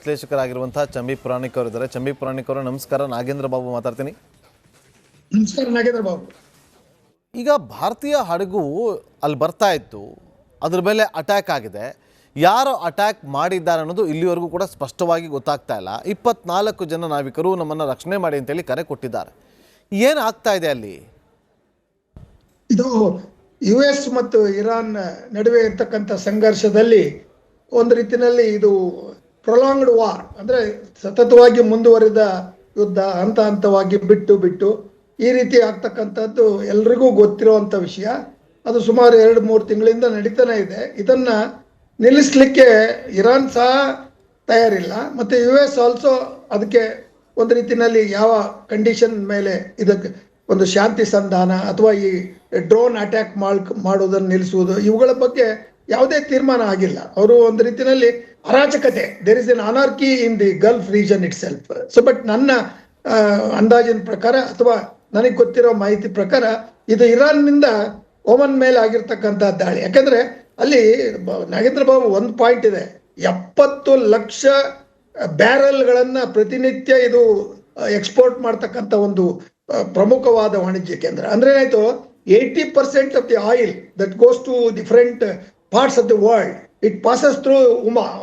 ವಿಶ್ಲೇಷಕರಾಗಿರುವಂತಹ ಚಂಬಿ ಪುರಾಣಿಕ್ ಅವರು ಇದ್ದಾರೆ. ಚಂಬಿ ಪುರಾಣಿಕ್ ಅವರು ನಮಸ್ಕಾರ. ನಾಗೇಂದ್ರ ಬಾಬು ಮಾತಾಡ್ತೀನಿ. ನಮಸ್ಕಾರ ನಾಗೇಂದ್ರ ಬಾಬು. ಈಗ ಭಾರತೀಯ ಹಡಗು ಅಲ್ಲಿ ಬರ್ತಾ ಇತ್ತು, ಅದ್ರ ಮೇಲೆ ಅಟ್ಯಾಕ್ ಆಗಿದೆ. ಯಾರು ಅಟ್ಯಾಕ್ ಮಾಡಿದ್ದಾರೆ ಅನ್ನೋದು ಇಲ್ಲಿವರೆಗೂ ಕೂಡ ಸ್ಪಷ್ಟವಾಗಿ ಗೊತ್ತಾಗ್ತಾ ಇಲ್ಲ. 24 ಜನ ನಾವಿಕರು ನಮ್ಮನ್ನು ರಕ್ಷಣೆ ಮಾಡಿ ಅಂತೇಳಿ ಕರೆ ಕೊಟ್ಟಿದ್ದಾರೆ. ಏನು ಆಗ್ತಾ ಇದೆ ಅಲ್ಲಿ? ಇದು US ಮತ್ತು ಇರಾನ್ ನಡುವೆ ಇರ್ತಕ್ಕಂಥ ಸಂಘರ್ಷದಲ್ಲಿ ಒಂದು ರೀತಿಯಲ್ಲಿ ಇದು ಪ್ರೊಲಾಂಗ್ಡ್ ವಾರ್, ಅಂದ್ರೆ ಸತತವಾಗಿ ಮುಂದುವರಿದ ಯುದ್ಧ, ಹಂತ ಹಂತವಾಗಿ ಬಿಟ್ಟು ಈ ರೀತಿ ಆಗ್ತಕ್ಕಂಥದ್ದು ಎಲ್ರಿಗೂ ಗೊತ್ತಿರುವಂಥ ವಿಷಯ. ಅದು ಸುಮಾರು 2-3 ತಿಂಗಳಿಂದ ನಡೀತಾನೆ ಇದೆ. ಇದನ್ನ ನಿಲ್ಲಿಸ್ಲಿಕ್ಕೆ ಇರಾನ್ ಸಹ ತಯಾರಿಲ್ಲ, ಮತ್ತೆ US ಆಲ್ಸೋ ಅದಕ್ಕೆ ಒಂದು ರೀತಿಯಲ್ಲಿ ಯಾವ ಕಂಡೀಷನ್ ಮೇಲೆ ಇದಕ್ಕೆ ಒಂದು ಶಾಂತಿ ಸಂಧಾನ ಅಥವಾ ಈ ಡ್ರೋನ್ ಅಟ್ಯಾಕ್ ಮಾಡೋದನ್ನು ನಿಲ್ಲಿಸುವುದು, ಇವುಗಳ ಬಗ್ಗೆ ಯಾವುದೇ ತೀರ್ಮಾನ ಆಗಿಲ್ಲ. ಅವರು ಒಂದು ರೀತಿಯಲ್ಲಿ ಅರಾಜಕತೆ, there is an anarchy in the Gulf region itself. So but ನನ್ನ ಅಂದಾಜಿನ ಪ್ರಕಾರ ಅಥವಾ ನನಗೆ ಗೊತ್ತಿರೋ ಮಾಹಿತಿ ಪ್ರಕಾರ ಇದು ಇರಾನ್ನಿಂದ ಒಮನ್ ಮೇಲೆ ಆಗಿರ್ತಕ್ಕಂಥ ದಾಳಿ. ಯಾಕಂದ್ರೆ ಅಲ್ಲಿ ನಾಗೇಂದ್ರ ಬಾಬು ಒಂದು ಪಾಯಿಂಟ್ ಇದೆ, 70 ಲಕ್ಷ ಬ್ಯಾರಲ್ಗಳನ್ನ ಪ್ರತಿನಿತ್ಯ ಇದು ಎಕ್ಸ್ಪೋರ್ಟ್ ಮಾಡ್ತಕ್ಕಂಥ ಒಂದು ಪ್ರಮುಖವಾದ ವಾಣಿಜ್ಯ ಕೇಂದ್ರ. ಅಂದ್ರೆ ಏನಾಯ್ತು, 80% of the oil that goes to different parts of the world, it passes through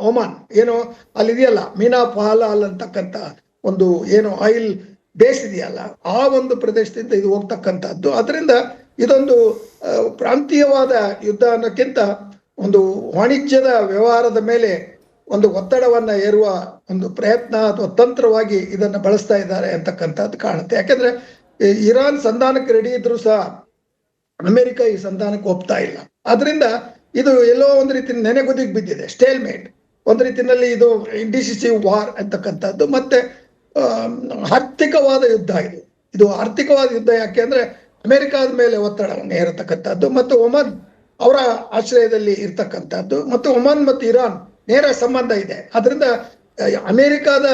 Oman. ಏನು ಅಲ್ಲಿದೆಯಲ್ಲ ಮೀನಾ ಫಾಲಾಲ್ ಅಂತಕ್ಕಂಥ ಒಂದು ಏನು ಆಯಿಲ್ ಬೇಸ್ ಇದೆಯಲ್ಲ, ಆ ಒಂದು ಪ್ರದೇಶದಿಂದ ಇದು ಹೋಗ್ತಕ್ಕಂಥದ್ದು. ಅದರಿಂದ ಇದೊಂದು ಪ್ರಾಂತೀಯವಾದ ಯುದ್ಧ ಅನ್ನೋಕ್ಕಿಂತ ಒಂದು ವಾಣಿಜ್ಯದ ವ್ಯವಹಾರದ ಮೇಲೆ ಒಂದು ಒತ್ತಡವನ್ನ ಏರುವ ಒಂದು ಪ್ರಯತ್ನ ಅಥವಾ ತಂತ್ರವಾಗಿ ಇದನ್ನು ಬಳಸ್ತಾ ಇದ್ದಾರೆ ಅಂತಕ್ಕಂಥದ್ದು ಕಾಣುತ್ತೆ. ಯಾಕಂದ್ರೆ ಇರಾನ್ ಸಂಧಾನಕ್ಕೆ ರೆಡಿ ಇದ್ರು ಸಹ ಅಮೆರಿಕ ಈ ಸಂಧಾನಕ್ಕೆ ಒಪ್ತಾ ಇಲ್ಲ. ಆದ್ರಿಂದ ಇದು ಎಲ್ಲೋ ಒಂದು ರೀತಿ ನೆನೆಗುದಿಗೆ ಬಿದ್ದಿದೆ, ಸ್ಟೇಲ್ ಮೇಟ್. ಒಂದು ರೀತಿಯಲ್ಲಿ ಇದು ಇಂಡಿಸಿಸಿವ್ ವಾರ್ ಅಂತಕ್ಕಂಥದ್ದು. ಮತ್ತೆ ಆರ್ಥಿಕವಾದ ಯುದ್ಧ ಇದು ಆರ್ಥಿಕವಾದ ಯುದ್ಧ. ಯಾಕೆ ಅಂದ್ರೆ ಅಮೆರಿಕಾದ ಮೇಲೆ ಒತ್ತಡವನ್ನು ಹೇರತಕ್ಕಂಥದ್ದು ಮತ್ತು ಒಮನ್ ಅವರ ಆಶ್ರಯದಲ್ಲಿ ಇರ್ತಕ್ಕಂಥದ್ದು, ಮತ್ತು ಒಮನ್ ಮತ್ತು ಇರಾನ್ ನೇರ ಸಂಬಂಧ ಇದೆ. ಅದರಿಂದ ಅಮೆರಿಕಾದ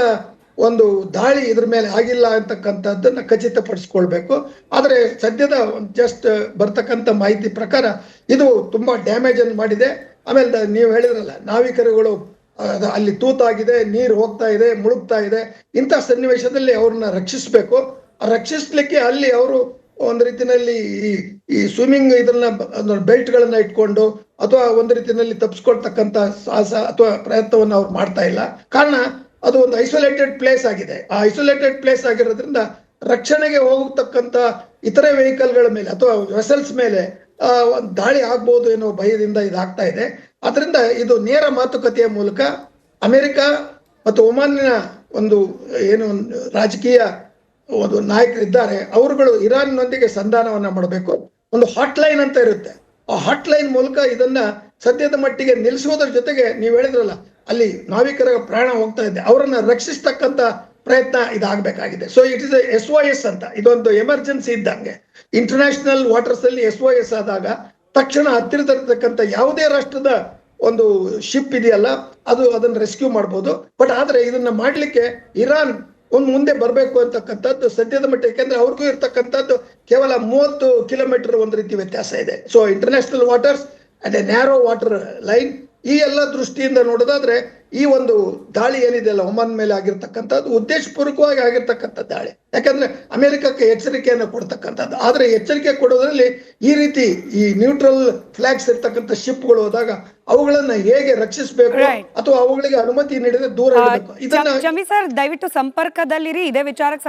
ಒಂದು ದಾಳಿ ಇದ್ರ ಮೇಲೆ ಆಗಿಲ್ಲ ಅಂತಕ್ಕಂಥದ್ದನ್ನ ಖಚಿತಪಡಿಸ್ಕೊಳ್ಬೇಕು. ಆದರೆ ಸದ್ಯದ ಜಸ್ಟ್ ಬರ್ತಕ್ಕಂಥ ಮಾಹಿತಿ ಪ್ರಕಾರ ಇದು ತುಂಬಾ ಡ್ಯಾಮೇಜ್ ಅನ್ನು ಮಾಡಿದೆ. ಆಮೇಲೆ ನೀವು ಹೇಳಿದ್ರಲ್ಲ, ನಾವಿಕರುಗಳು ಅಲ್ಲಿ ತೂತಾಗಿದೆ, ನೀರು ಹೋಗ್ತಾ ಇದೆ, ಮುಳುಗ್ತಾ ಇದೆ. ಇಂಥ ಸನ್ನಿವೇಶದಲ್ಲಿ ಅವ್ರನ್ನ ರಕ್ಷಿಸಬೇಕು. ರಕ್ಷಿಸ್ಲಿಕ್ಕೆ ಅಲ್ಲಿ ಅವರು ಒಂದು ರೀತಿಯಲ್ಲಿ ಈ ಸ್ವಿಮ್ಮಿಂಗ್ ಇದನ್ನ ಬೆಲ್ಟ್ ಗಳನ್ನ ಇಟ್ಕೊಂಡು ಅಥವಾ ಒಂದು ರೀತಿಯಲ್ಲಿ ತಪ್ಪಿಸ್ಕೊಳ್ತಕ್ಕಂಥ ಸಾಹಸ ಅಥವಾ ಪ್ರಯತ್ನವನ್ನು ಅವ್ರು ಮಾಡ್ತಾ ಇಲ್ಲ. ಕಾರಣ ಅದು ಒಂದು ಐಸೋಲೇಟೆಡ್ ಪ್ಲೇಸ್ ಆಗಿದೆ. ಆ ಐಸೋಲೇಟೆಡ್ ಪ್ಲೇಸ್ ಆಗಿರೋದ್ರಿಂದ ರಕ್ಷಣೆಗೆ ಹೋಗತಕ್ಕಂಥ ಇತರೆ ವೆಹಿಕಲ್ಗಳ ಮೇಲೆ ಅಥವಾ ವೆಸಲ್ಸ್ ಮೇಲೆ ದಾಳಿ ಆಗ್ಬಹುದು ಏನೋ ಭಯದಿಂದ ಇದಾಗ್ತಾ ಇದೆ. ಅದರಿಂದ ಇದು ನೇರ ಮಾತುಕತೆಯ ಮೂಲಕ ಅಮೆರಿಕ ಮತ್ತು ಒಮಾನಿನ ಒಂದು ಏನು ರಾಜಕೀಯ ಒಂದು ನಾಯಕರಿದ್ದಾರೆ, ಅವರುಗಳು ಇರಾನ್ನೊಂದಿಗೆ ಸಂಧಾನವನ್ನ ಮಾಡಬೇಕು. ಒಂದು ಹಾಟ್ಲೈನ್ ಅಂತ ಇರುತ್ತೆ, ಆ ಹಾಟ್ಲೈನ್ ಮೂಲಕ ಇದನ್ನ ಸದ್ಯದ ಮಟ್ಟಿಗೆ ನಿಲ್ಲಿಸುವುದರ ಜೊತೆಗೆ ನೀವು ಹೇಳಿದ್ರಲ್ಲ, ಅಲ್ಲಿ ನಾವಿಕರ ಪ್ರಾಣ ಹೋಗ್ತಾ ಇದೆ, ಅವರನ್ನ ರಕ್ಷಿಸ್ತಕ್ಕಂಥ ಪ್ರಯತ್ನ ಇದಾಗಬೇಕಾಗಿದೆ. ಸೊ ಇಟ್ ಇಸ್ SOS ಅಂತ, ಇದೊಂದು ಎಮರ್ಜೆನ್ಸಿ ಇದ್ದಂಗೆ. ಇಂಟರ್ನ್ಯಾಷನಲ್ ವಾಟರ್ಸ್ ಅಲ್ಲಿ SOS ಆದಾಗ ತಕ್ಷಣ ಹತ್ತಿರದಲ್ಲಿರ್ತಕ್ಕಂಥ ಯಾವುದೇ ರಾಷ್ಟ್ರದ ಒಂದು ಶಿಪ್ ಇದೆಯಲ್ಲ, ಅದು ಅದನ್ನ ರೆಸ್ಕ್ಯೂ ಮಾಡ್ಬೋದು. ಬಟ್ ಆದ್ರೆ ಇದನ್ನ ಮಾಡ್ಲಿಕ್ಕೆ ಇರಾನ್ ಮುಂದೆ ಬರಬೇಕು ಅಂತಕ್ಕಂಥದ್ದು ಸದ್ಯದ ಮಟ್ಟ. ಯಾಕೆಂದ್ರೆ ಅವ್ರಿಗೂ ಇರ್ತಕ್ಕಂಥದ್ದು ಕೇವಲ 30 ಕಿಲೋಮೀಟರ್ ಒಂದು ರೀತಿ ವ್ಯತ್ಯಾಸ ಇದೆ. So international waters and a narrow water line, ಈ ಎಲ್ಲ ದೃಷ್ಟಿಯಿಂದ ನೋಡೋದಾದ್ರೆ ಈ ಒಂದು ದಾಳಿ ಏನಿದೆಯಲ್ಲ ಒಮನ್ ಮೇಲೆ ಆಗಿರ್ತಕ್ಕಂಥದ್ದು ಉದ್ದೇಶಪೂರ್ವಕವಾಗಿ ಆಗಿರ್ತಕ್ಕಂಥ ದಾಳಿ. ಯಾಕಂದ್ರೆ ಅಮೆರಿಕಕ್ಕೆ ಎಚ್ಚರಿಕೆಯನ್ನು ಕೊಡ್ತಕ್ಕಂಥದ್ದು. ಆದ್ರೆ ಎಚ್ಚರಿಕೆ ಕೊಡೋದ್ರಲ್ಲಿ ಈ ರೀತಿ ಈ ನ್ಯೂಟ್ರಲ್ ಫ್ಲಾಗ್ಸ್ ಇರ್ತಕ್ಕಂಥ ಶಿಪ್ಗಳು ಹೋದಾಗ ಅವುಗಳನ್ನ ಹೇಗೆ ರಕ್ಷಿಸಬೇಕು ಅಥವಾ ಅವುಗಳಿಗೆ ಅನುಮತಿ ನೀಡದೆ ದೂರ ಇಡಬೇಕು. ಇದನ್ನ ದಯವಿಟ್ಟು ಸಂಪರ್ಕದಲ್ಲಿರಿ. ಇದೇ ವಿಚಾರಕ್ಕೆ